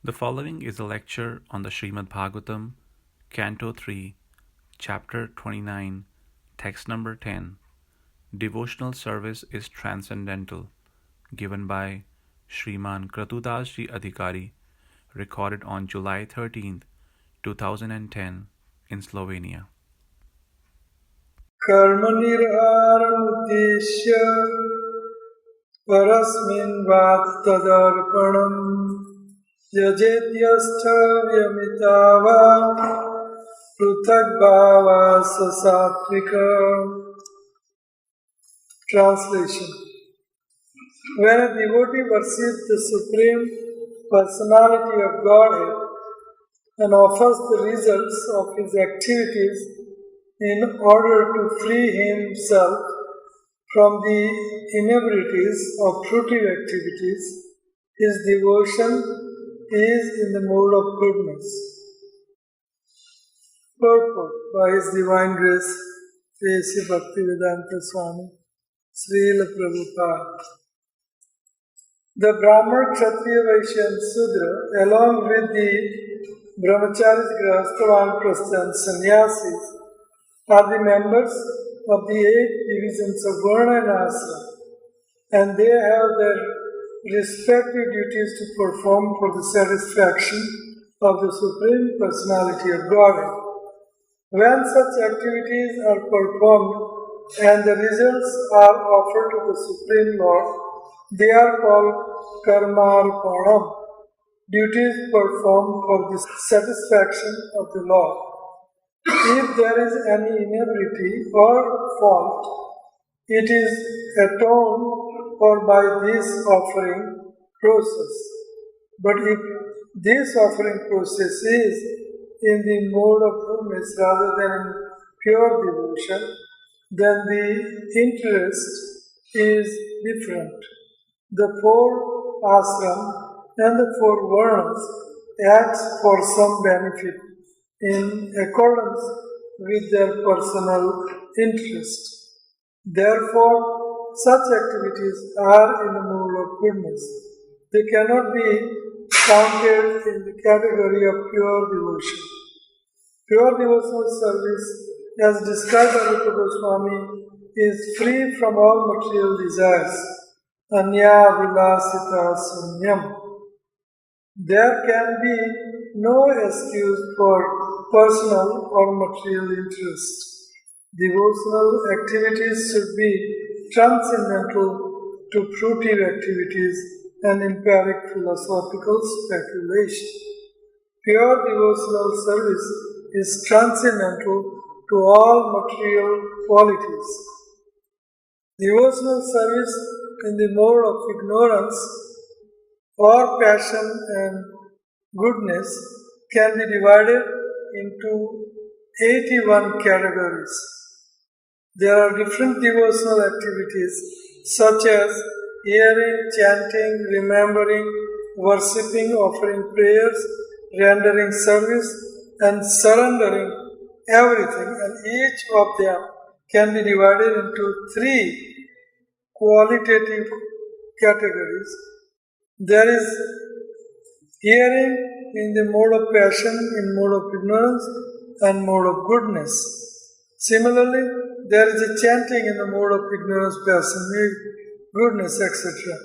The following is a lecture on the Shriman Bhagavatam, Canto 3, Chapter 29, Text number 10. Devotional service is transcendental, given by Shriman KratuDas Adhikari, recorded on July 13th, 2010, in Slovenia. कर्मनिर्हारमुद्देश्य परस्मिन् वाक्तदर्पणम् यजेत्यष्टव्यमिता वा पृथग्भावा सात्विका. Translation. When a devotee worships the Supreme Personality of Godhead and offers the results of his activities in order to free himself from the inebrities of fruitive activities, his devotion is in the mode of goodness. Purport by His Divine Grace, A.C. Bhaktivedanta Swami, Srila Prabhupada. The Brahman, Kshatriya, Vaishya and Sudra, along with the Brahmacharis, Grihastha, Vanaprastha and Sannyasis, are the members of the 8 divisions of Varna and Ashram, and they have their respective duties to perform for the satisfaction of the Supreme Personality of Godhead. When such activities are performed and the results are offered to the Supreme Lord, they are called karmarpanam, duties performed for the satisfaction of the Lord. If there is any inebriety or fault, it is atoned for by this offering process. But if this offering process is in the mode of goodness rather than in pure devotion, then the interest is different. The 4 ashram and the 4 varnas act for some benefit in accordance with their personal interest. Therefore, such activities are in the mode of goodness. They cannot be counted in the category of pure devotion. Pure devotional service, as described by Rupa Goswami, is free from all material desires. Anya vilasita sunyam. There can be no excuse for personal or material interest. Devotional activities should be transcendental to fruitive activities and empiric philosophical speculation. Pure devotional service is transcendental to all material qualities. Devotional service in the mode of ignorance or passion and goodness can be divided into 81 categories. There are different devotional activities such as hearing, chanting, remembering, worshipping, offering prayers, rendering service, and surrendering everything, and each of them can be divided into 3 qualitative categories. There is hearing in the mode of passion, in mode of ignorance, and mode of goodness. Similarly, there is a chanting in the mode of ignorance, passion, goodness, etc.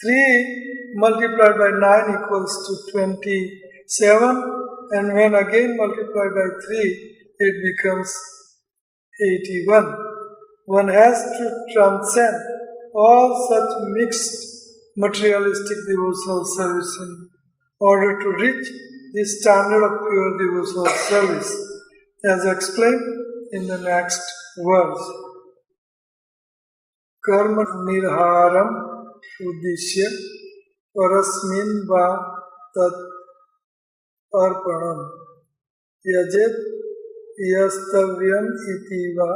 3 multiplied by 9 equals to 27, and when again multiplied by 3, it becomes 81. One has to transcend all such mixed materialistic devotional service in order to reach the standard of pure devotional service, as explained in the next verse. Karma nirharam uddishya parasmin va tat arpanam yajet yastavyam iti va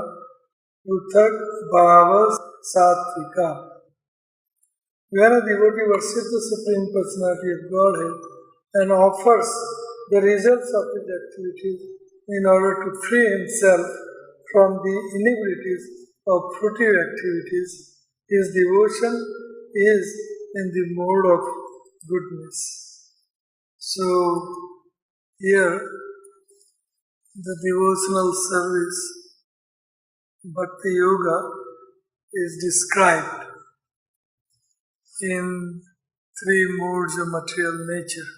pruthak bhava satvika. When a devotee worships the Supreme Personality of Godhead and offers the results of his activities in order to free himself from the inebrities of fruitive activities, his devotion is in the mode of goodness. So here the devotional service Bhakti Yoga is described in three modes of material nature.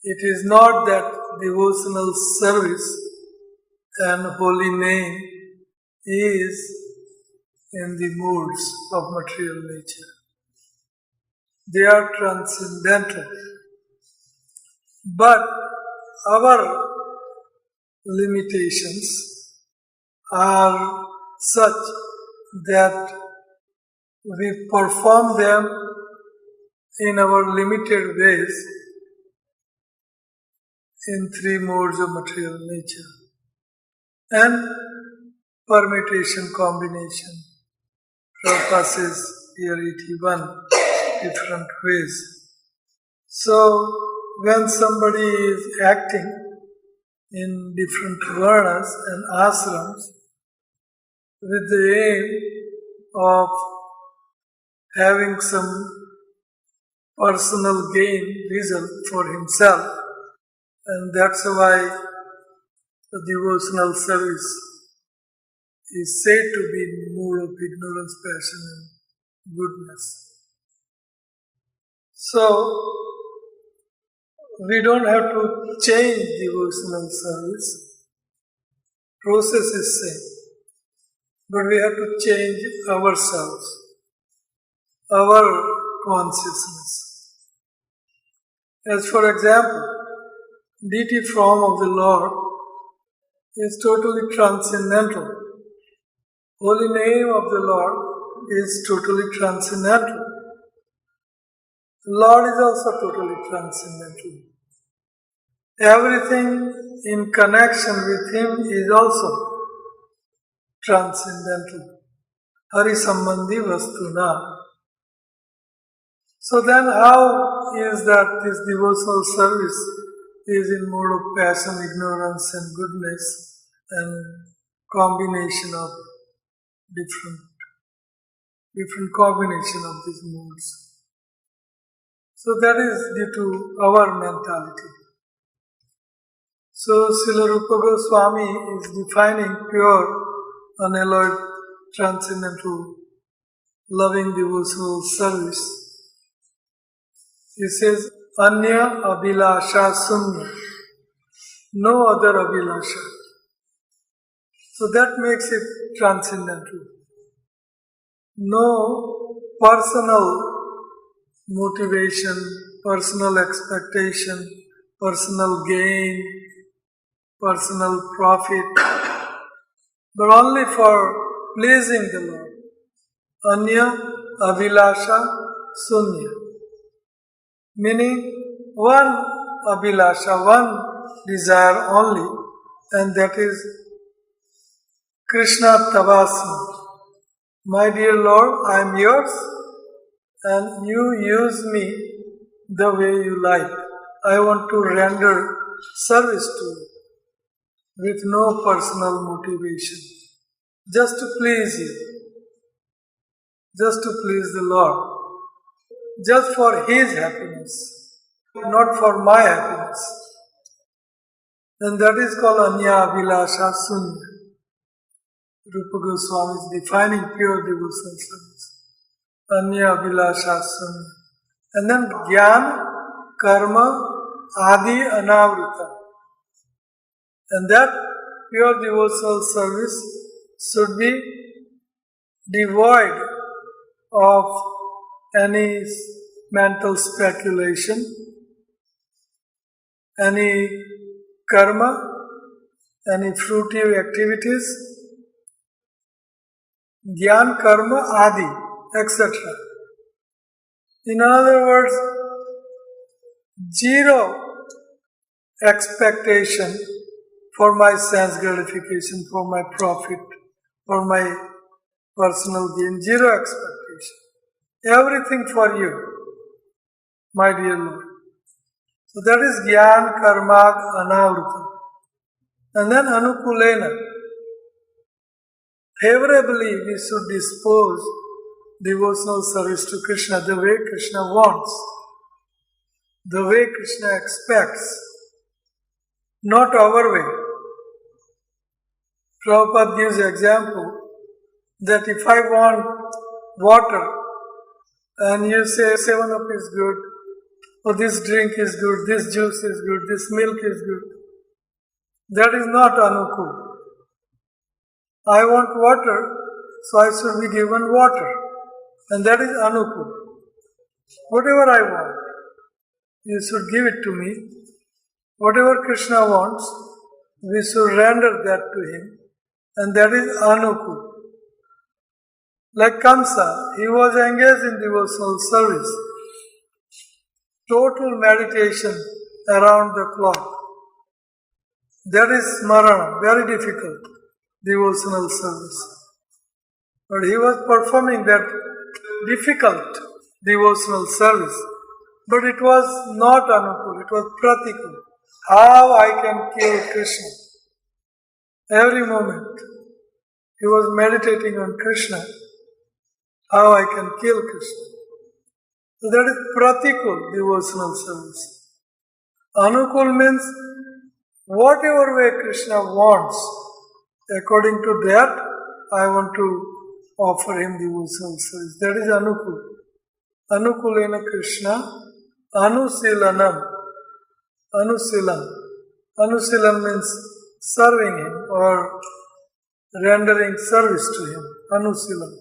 It is not that devotional service and holy name is in the modes of material nature. They are transcendental. But our limitations are such that we perform them in our limited ways in three modes of material nature and permutation combination. Prabhupada says here 81 different ways. So when somebody is acting in different varnas and ashrams with the aim of having some personal gain result for himself, and that's why the devotional service is said to be in mood of ignorance, passion and goodness. So we don't have to change devotional service. Process is same. But we have to change ourselves, our consciousness. As for example, deity form of the Lord is totally transcendental. Holy name of the Lord is totally transcendental. Lord is also totally transcendental. Everything in connection with Him is also transcendental. Hari Sambandhi Vastuna. So then how is that this devotional service is in mode of passion, ignorance and goodness and combination of different combination of these modes. So that is due to our mentality. So Srila Rupa Goswami is defining pure, unalloyed, transcendental, loving devotional service. He says, Anya Abhilasha Sunya. No other Abhilasha. So that makes it transcendental. No personal motivation, personal expectation, personal gain, personal profit, but only for pleasing the Lord. Anya Abhilasha Sunya. Meaning one Abhilasha, one desire only, and that is Krishna Tavasmi. My dear Lord, I am yours and you use me the way you like. I want to render service to you with no personal motivation. Just to please you. Just to please the Lord. Just for His happiness. Not for my happiness. Then that is called Anya Abhilasha Sunya. Rupa Goswami is defining pure devotional service. Anya Abhilasha Sunya. And then Jnana, Karma, Adi Anavrita. And that pure devotional service should be devoid of any mental speculation, any karma, any fruitive activities, Gyan, Karma, Adi, etc. In other words, zero expectation for my sense gratification, for my profit, for my personal gain, zero expectation. Everything for you, my dear Lord. So that is Gyan, Karma, Anavrita. And then Anukulena. Favorably we should dispose devotional service to Krishna the way Krishna wants. the way Krishna expects, not our way. Prabhupada gives example that if I want water and you say 7-Up is good, or this drink is good, this juice is good, this milk is good, that is not anukul. I want water, so I should be given water, and that is anukul. Whatever I want, you should give it to me. Whatever Krishna wants, we should render that to him, and that is anukul. Like Kamsa, he was engaged in devotional service. Total meditation around the clock. That is smarana, very difficult, devotional service. But he was performing that difficult devotional service. But it was not anukul, it was pratikul. How I can kill Krishna. Every moment he was meditating on Krishna. How I can kill Krishna. So that is pratikul devotional service. Anukul means whatever way Krishna wants, according to that, I want to offer him devotional service. That is anukul. Anukulena Krishna, anusilanam. Anusilam. Anusilam means serving him or rendering service to him. Anusilam.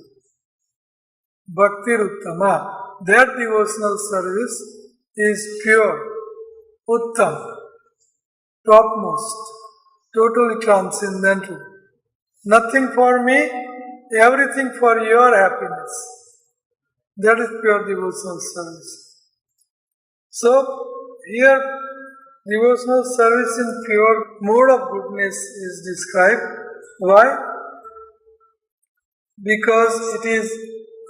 Bhakti Uttama. That devotional service is pure, Uttam, topmost, totally transcendental. Nothing for me, everything for your happiness. That is pure devotional service. So, here devotional service in pure mode of goodness is described. Why? Because it is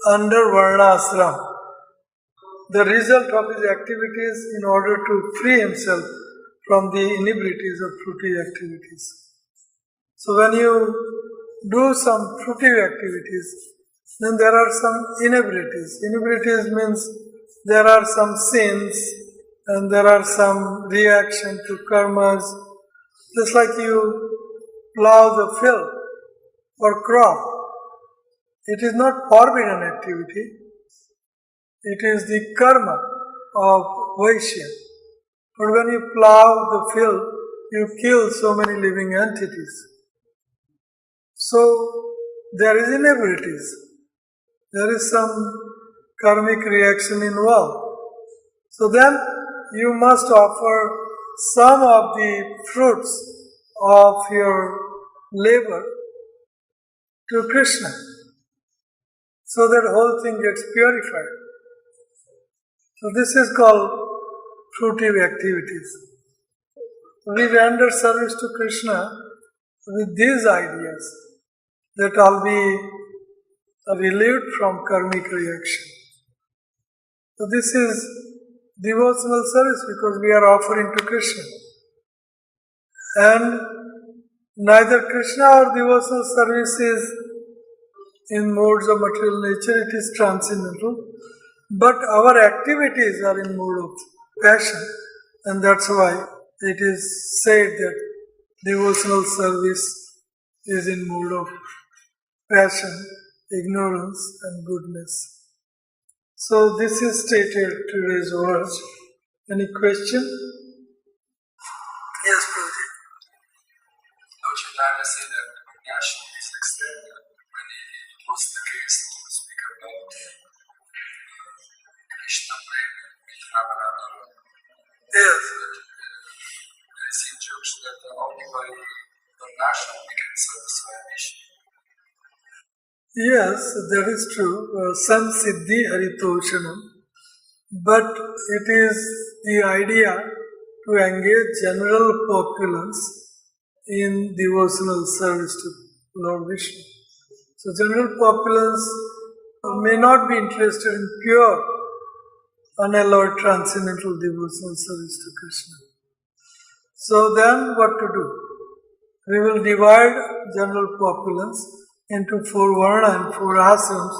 under Varna Ashram. The result of his activities in order to free himself from the inebrities of fruitive activities. So when you do some fruitive activities, then there are some inebrities. Inebrities means there are some sins and there are some reaction to karmas. Just like you plow the field for crop. It is not forbidden activity. It is the karma of Vaishya. But when you plow the field, you kill so many living entities. So, there is inebrities. There is some karmic reaction involved. So then, you must offer some of the fruits of your labor to Krishna. So that whole thing gets purified. So this is called fruitive activities. We render service to Krishna with these ideas that I'll be relieved from karmic reaction. So this is devotional service because we are offering to Krishna. And neither Krishna or devotional service is in modes of material nature, it is transcendental. But our activities are in mode of passion, and that's why it is said that devotional service is in mode of passion, ignorance, and goodness. So this is stated today's words. Any question? Yes, Prabhuji. Don't you try to say that national is extended when it was the case to speak about Krishna praying with Ramananda? Yes. There is injunction that only by the national we can satisfy Krishna. Yes, that is true. Samsiddhi haritoshanam. But it is the idea to engage general populace in devotional service to Lord Vishnu. So general populace may not be interested in pure, unalloyed, transcendental devotional service to Krishna. So then what to do? We will divide general populace into 4 varna and 4 ashrams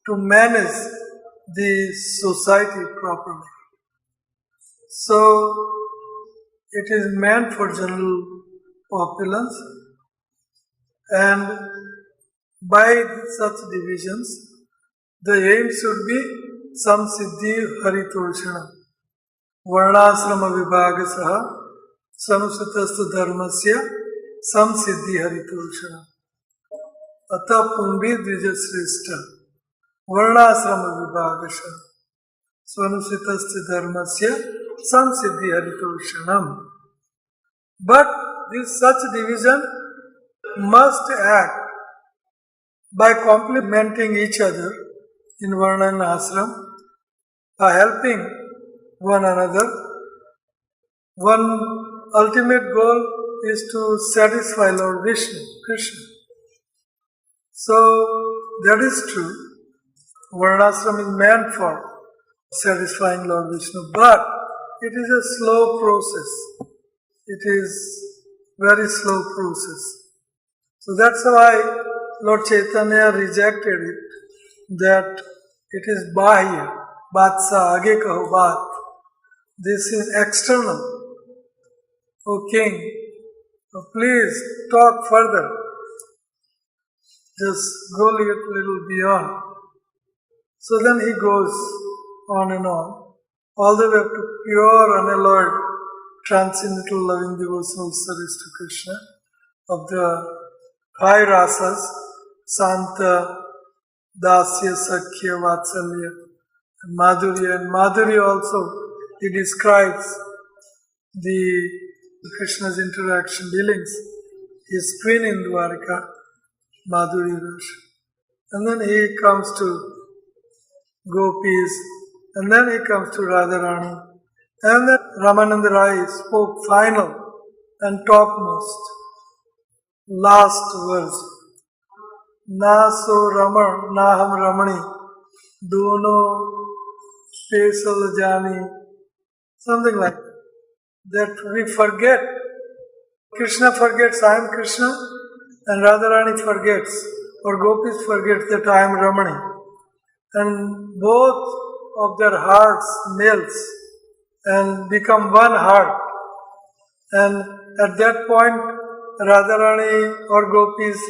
to manage the society properly. So it is meant for general populace, and by such divisions, the aim should be samsiddhi haritoshana, varnasrama vibhagasaha, sanusitastu dharmasya samsiddhi haritoshana, atha pumbi dvijashrishta, varnasrama vibhagasaha, sanusitastu dharmasya samsiddhi haritoshanam. But this such division must act by complementing each other in Varna and Ashram, by helping one another. One ultimate goal is to satisfy Lord Vishnu, Krishna. So that is true. Varnashram is meant for satisfying Lord Vishnu, but it is a slow process. It is very slow process. So that's why Lord Chaitanya rejected it, that it is bahya, batsa, age kaho baat. This is external. O king, please talk further. Just go a little beyond. So then he goes on and on, all the way up to pure, unalloyed, transcendental, loving devotional service to Krishna of the 5 rasas, Santa, Dasya, Sakhya, Vatsalya, and Madhurya. And Madhurya also, he describes the Krishna's interaction dealings. His queen in Dwarka, Madhurya Rasha. And then he comes to Gopis, and then he comes to Radharani. And then Ramananda Rai spoke final and topmost, last verse. Na so Raman, na ham Ramani, dono pesal jani, something like that. That we forget. Krishna forgets I am Krishna, and Radharani forgets, or Gopis forgets that I am Ramani. And both of their hearts melts and become one heart. And at that point, Radharani or Gopis,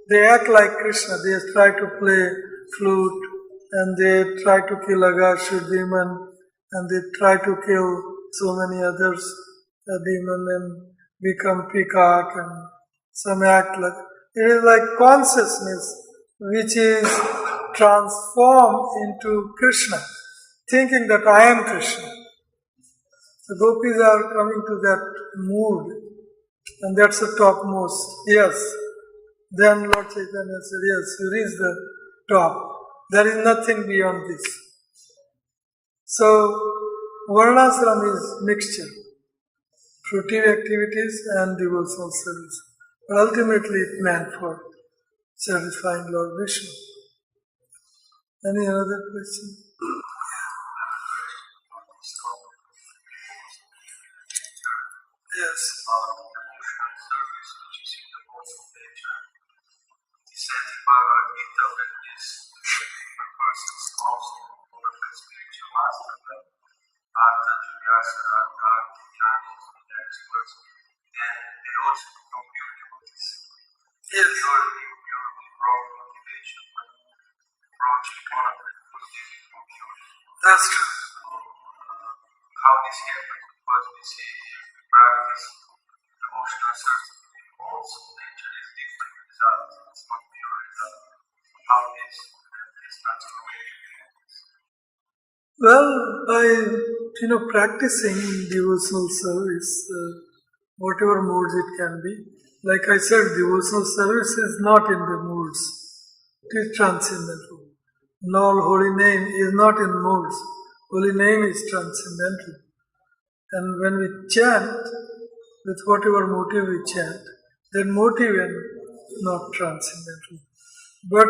they act like Krishna. They try to play flute, and they try to kill Agashu demon, and they try to kill so many others, the demon, and become peacock, and some act like. It is like consciousness which is transformed into Krishna, thinking that I am Krishna. The gopis are coming to that mood, and that's the topmost. Yes. Then Lord Chaitanya said, yes, you reach the top. There is nothing beyond this. So, Varnashram is mixture, fruitive activities and devotional service. But ultimately it meant for satisfying Lord Vishnu. Any other question? Yes. Service which is in the form of nature. He said in Bhagavad Gita that this a person's also perfect spiritual master, but Bhakta, Julyasa, Radha, Jani, the experts, then they also become pure devotees. Yes. Purely wrong motivation, but approaching one of the positive from pure. That's true. How this happens, because we see if we practice devotional service, also nature is different results, it's not pure result. How this transformation happens. Well, by practicing devotional service, whatever modes it can be. Like I said, devotional service is not in the modes. It is transcendental. Lord Holy Name is not in modes. Holy Name is transcendental. And when we chant, with whatever motive we chant, that motive is not transcendental. But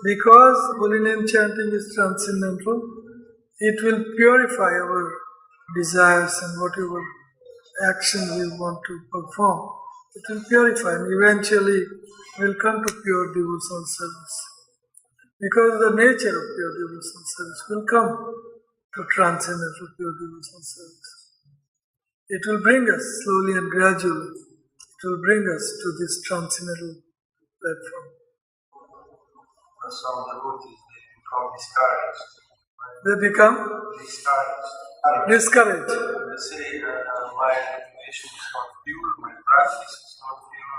because Holy Name chanting is transcendental, it will purify our desires and whatever action we want to perform. It will purify and eventually will come to pure devotional service. Because the nature of pure devotional service will come to transcendental pure devotional service. It will bring us slowly and gradually. It will bring us to this transcendental platform. But some devotees, they become discouraged. They become discouraged. They say, my motivation is not pure, my practice is not pure,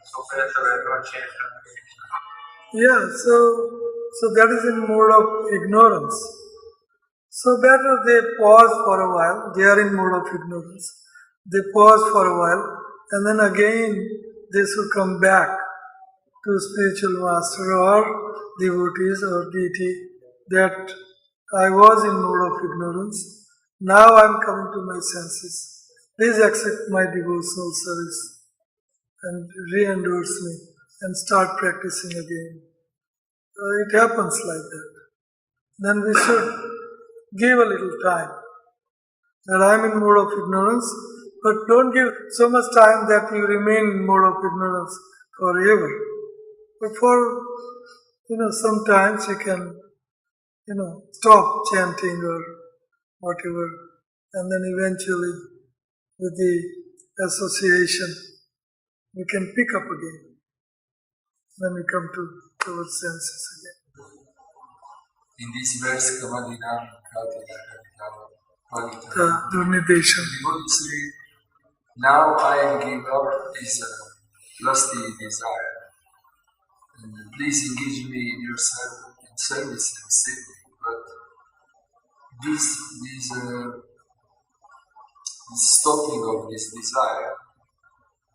so better I don't change my motivation. Yeah, so that is in mode of ignorance. So better they pause for a while. They are in mode of ignorance. They pause for a while, and then again they should come back to spiritual master or devotees or deity that I was in mode of ignorance. Now I am coming to my senses. Please accept my devotional service and re-endorse me and start practicing again. It happens like that. Then we should give a little time. That I am in mode of ignorance, but don't give so much time that you remain in mode of ignorance forever. But for, sometimes you can, stop chanting or whatever, and then eventually with the association, we can pick up again when we come to our senses again. In this verse, Kamadinam Durnidesham. say, now I give up this lusty desire, and please engage me in your service and save me. But this stopping of this desire,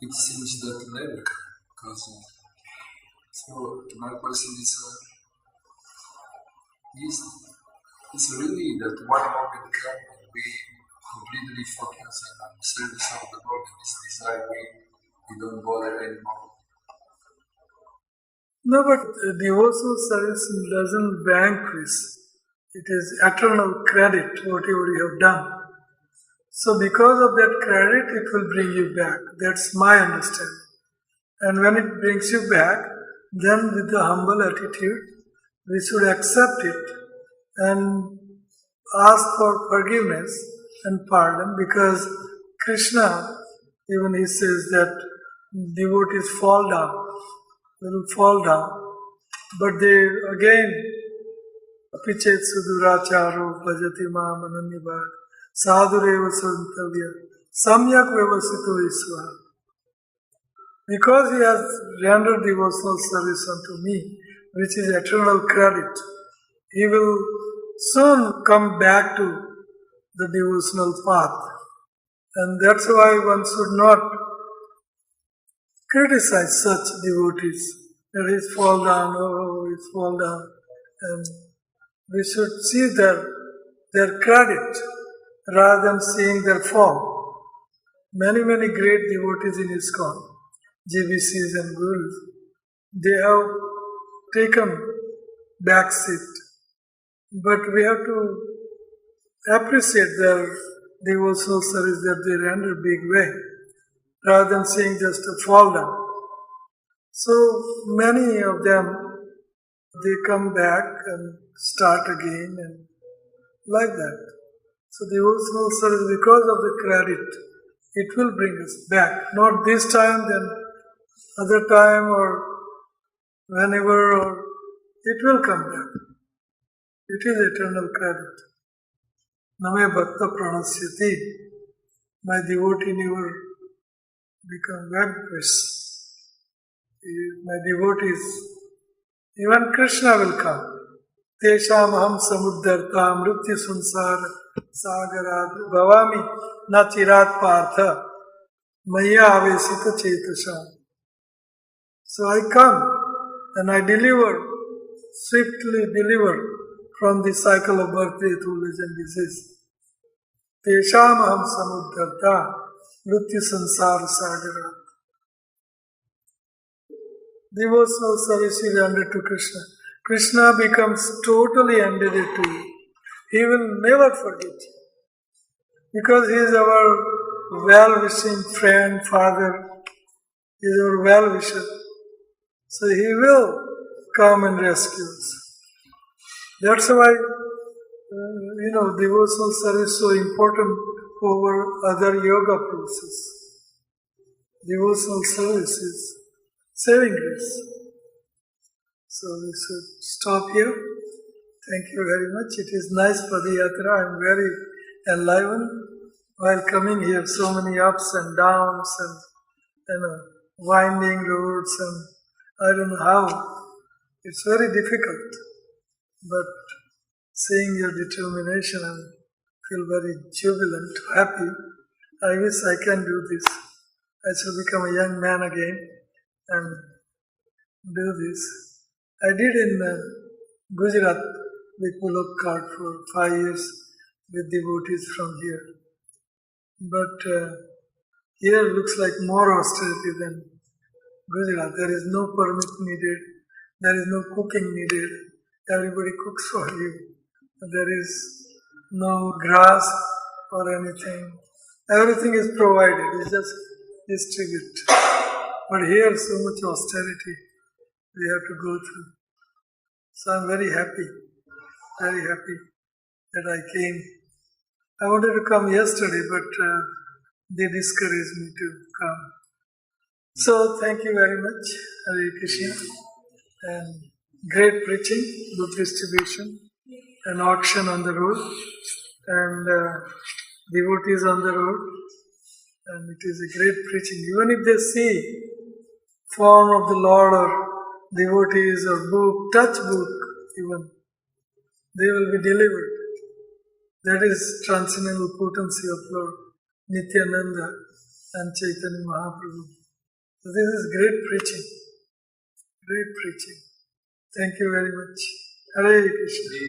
it seems that never comes. So my question is really that one moment come and we completely focus on the service of the Lord, and this desire we don't bother anymore. No, but devotional service doesn't vanquish. It is eternal credit, whatever you have done. So because of that credit, it will bring you back. That's my understanding. And when it brings you back, then with the humble attitude, we should accept it and ask for forgiveness and pardon, because Krishna, even he says that devotees fall down, they will fall down, but they again, apichet suduracharo bhajati mam ananyabhag sadhureva santavya samyak vyavasito iswa. Because he has rendered devotional service unto me, which is eternal credit, he will soon come back to the devotional path. And that's why one should not criticize such devotees. That he's fall down, he's fall down. And we should see their credit rather than seeing their fall. Many great devotees in ISKCON, GBCs and gurus, they have taken back seat. But we have to appreciate their devotional service that they render big way, rather than seeing just a fall down. So many of them, they come back and start again and like that. So devotional service, because of the credit, it will bring us back. Not this time, then other time or whenever, or it will come back. It is eternal credit. Name bhakta pranasyati. My devotee never become vanquished. My devotees, even Krishna will come. Tesham aham samuddarta mrityu sansara sagarat bhavami na chirat partha maya avesita chetasam. So I come and I swiftly deliver from the cycle of birth, death, old age and disease. Tesham aham samuddarta mrityu sansara sagarat. Devotional service is rendered to Krishna. Krishna becomes totally indebted to you. He will never forget you. Because he is our well-wishing friend, father. He is our well-wisher. So he will come and rescue us. That's why, devotional service is so important over other yoga poses, devotional services, saving grace. So we should stop here. Thank you very much. It is nice Padayatra. I am very enlivened while coming here. So many ups and downs and winding roads, and I don't know how. It's very difficult. But seeing your determination, I feel very jubilant, happy. I wish I can do this. I shall become a young man again and do this. I did in Gujarat with Pulak card for 5 years with devotees from here. But here looks like more austerity than Gujarat. There is no permit needed. There is no cooking needed. Everybody cooks for you. There is no grass or anything. Everything is provided. It's just distribute. But here so much austerity we have to go through. So I'm very happy that I came. I wanted to come yesterday, but they discouraged me to come. So thank you very much, Hare Krishna, and great preaching, book distribution, an auction on the road, and devotees on the road, and it is a great preaching. Even if they see form of the Lord or devotees or book, touch book even, they will be delivered. That is transcendental potency of Lord Nityananda and Chaitanya Mahaprabhu. So this is great preaching. Great preaching. Thank you very much. Hare Krishna.